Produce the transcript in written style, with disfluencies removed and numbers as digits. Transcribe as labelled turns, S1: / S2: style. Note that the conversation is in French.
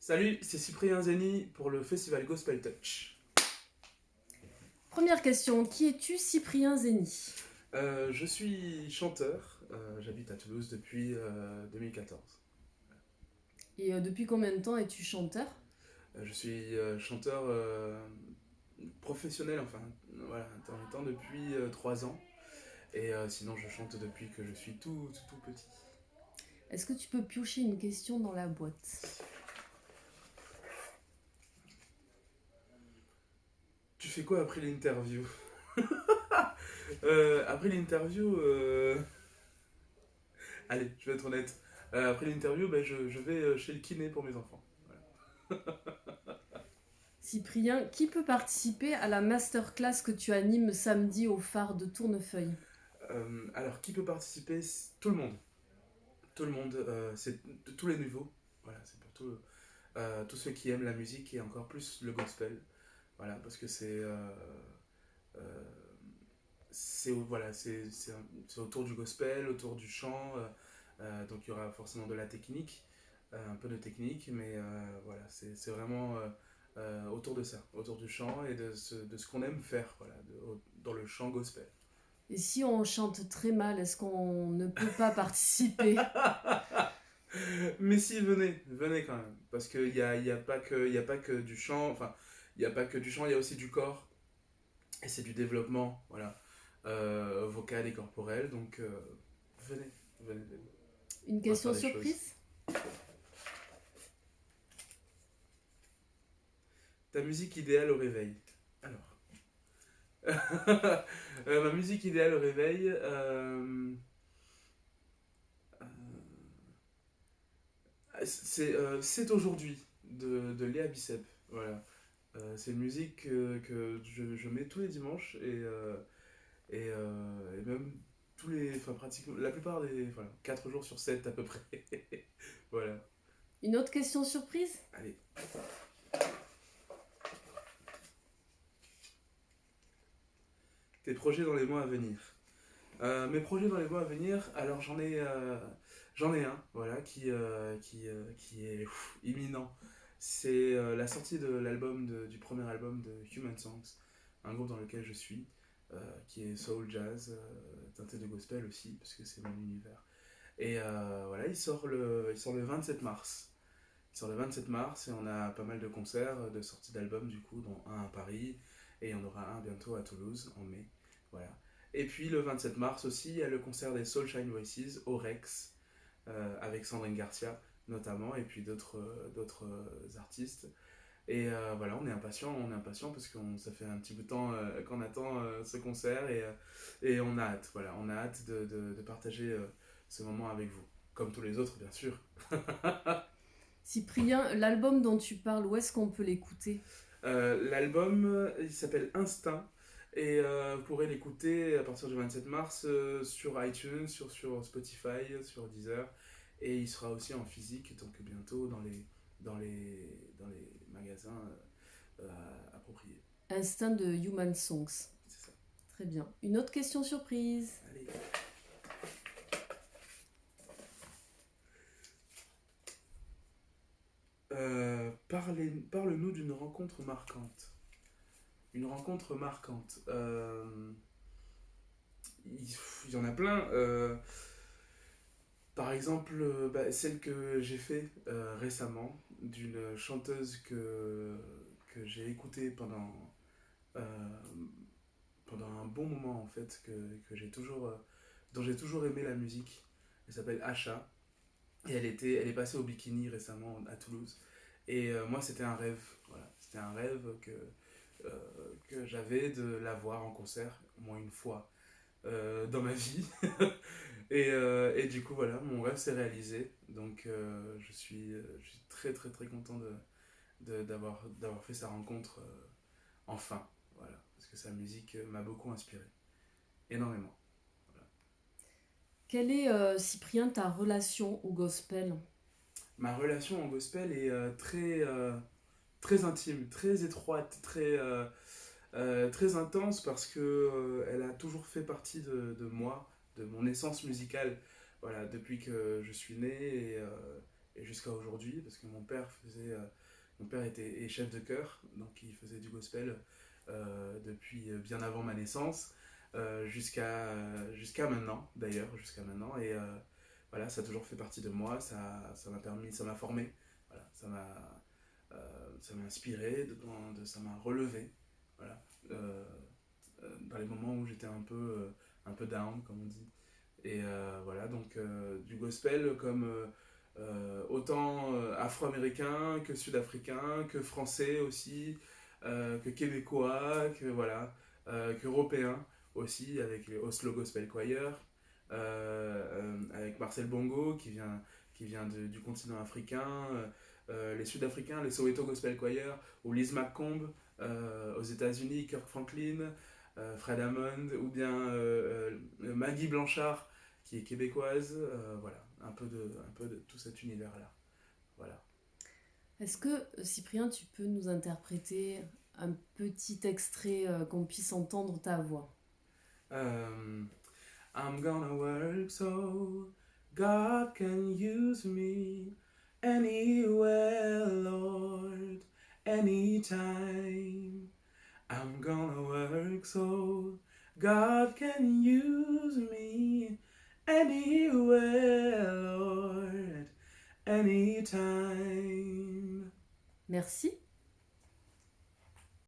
S1: Salut, c'est Cyprien Zeni pour le festival Gospel Touch.
S2: Première question, qui es-tu, Cyprien Zeni?
S1: Je suis chanteur, j'habite à Toulouse depuis 2014.
S2: Et depuis combien de temps es-tu chanteur?
S1: Je suis chanteur professionnel, enfin voilà, intermittent depuis 3 ans. Et sinon, je chante depuis que je suis tout petit.
S2: Est-ce que tu peux piocher une question dans la boîte?
S1: Tu fais quoi après l'interview? Après l'interview, allez, je vais être honnête. Après l'interview, ben, je vais chez le kiné pour mes enfants.
S2: Cyprien, qui peut participer à la masterclass que tu animes samedi au phare de Tournefeuille?
S1: Alors, qui peut participer? Tout le monde. Tout le monde, c'est de tous les niveaux. Voilà, c'est pour tous ceux qui aiment la musique et encore plus le gospel. Voilà, parce que euh, voilà, c'est autour du gospel, autour du chant. Donc il y aura forcément de la technique, un peu de technique, mais voilà, c'est vraiment autour de ça, autour du chant et de ce qu'on aime faire, voilà, dans le chant gospel.
S2: Et si on chante très mal, est-ce qu'on ne peut pas participer?
S1: Mais si, venez quand même. Parce qu'il y a pas que du chant, enfin, il n'y a pas que du chant, il y a aussi du corps. Et c'est du développement, voilà, vocal et corporel. Donc, venez, venez.
S2: Une
S1: On va faire
S2: question
S1: des choses.
S2: surprise?
S1: Ta musique idéale au réveil. Alors. Ma musique idéale au réveil. Euh, c'est aujourd'hui de Léa Bicep. Voilà. C'est une musique que je mets tous les dimanches et même enfin pratiquement, la plupart des, voilà, 4 jours sur 7 à peu près. Voilà,
S2: Une autre question surprise?
S1: allez. Tes projets dans les mois à venir. Mes projets dans les mois à venir, alors j'en ai un, voilà, qui est imminent. C'est la sortie de du premier album de Human Songs, un groupe dans lequel je suis, qui est soul jazz, teinté de gospel aussi, parce que c'est mon univers. Et voilà, il sort le 27 mars. Il sort le 27 mars et on a pas mal de concerts, de sorties d'albums du coup, dont un à Paris et il y en aura un bientôt à Toulouse en mai. Voilà. Et puis le 27 mars aussi, il y a le concert des Soulshine Voices au Rex avec Sandrine Garcia notamment et puis d'autres artistes. Et voilà, on est impatient parce que ça fait un petit bout de temps qu'on attend ce concert et on a hâte, voilà, on a hâte de partager ce moment avec vous, comme tous les autres bien sûr.
S2: Cyprien, l'album dont tu parles, où est-ce qu'on peut l'écouter?
S1: L'album, il s'appelle Instinct. Et vous pourrez l'écouter à partir du 27 mars sur iTunes, sur Spotify, sur Deezer. Et il sera aussi en physique, donc bientôt dans les magasins appropriés.
S2: Instinct de Human Songs.
S1: C'est ça.
S2: Très bien. Une autre question surprise?
S1: Allez. Parle-nous d'une rencontre marquante. Une rencontre marquante. Il y en a plein. Par exemple, celle que j'ai fait récemment d'une chanteuse que j'ai écoutée euh, pendant un bon moment en fait, dont j'ai toujours aimé la musique. Elle s'appelle Asha et elle est passée au Bikini récemment à Toulouse. Et moi c'était un rêve, voilà. C'était un rêve que j'avais de la voir en concert au moins une fois dans ma vie. Et du coup, voilà, mon rêve s'est réalisé. Donc, je suis très, très, très content d'avoir fait sa rencontre enfin. Voilà, parce que sa musique m'a beaucoup inspiré. Énormément. Voilà.
S2: Quelle est, Cyprien, ta relation au gospel?
S1: Ma relation en gospel est très intime, très étroite, très intense parce que elle a toujours fait partie de moi, de mon essence musicale. Voilà, depuis que je suis né et jusqu'à aujourd'hui, parce que mon père est chef de chœur, donc il faisait du gospel depuis bien avant ma naissance, jusqu'à maintenant, d'ailleurs, jusqu'à maintenant, et voilà, ça a toujours fait partie de moi, ça m'a permis, ça m'a formé, voilà, ça m'a inspiré, ça m'a relevé, voilà, dans les moments où j'étais un peu down, comme on dit. Et voilà, donc du gospel comme autant afro-américain que sud-africain, que français aussi, que québécois, que voilà, qu'européen aussi, avec les Oslo Gospel Choir, avec Marcel Bongo qui vient du continent africain, les sud-africains, les Soweto Gospel Choir, ou Liz McComb aux États-Unis, Kirk Franklin, Fred Hammond, ou bien Maggie Blanchard qui est québécoise, voilà, un peu de tout cet univers-là. Voilà.
S2: Est-ce que, Cyprien, tu peux nous interpréter un petit extrait qu'on puisse entendre ta voix?
S1: Um, I'm gonna work so God can use me anywhere, Lord, anytime. I'm gonna work so God can use me anywhere, Lord, anytime.
S2: Merci.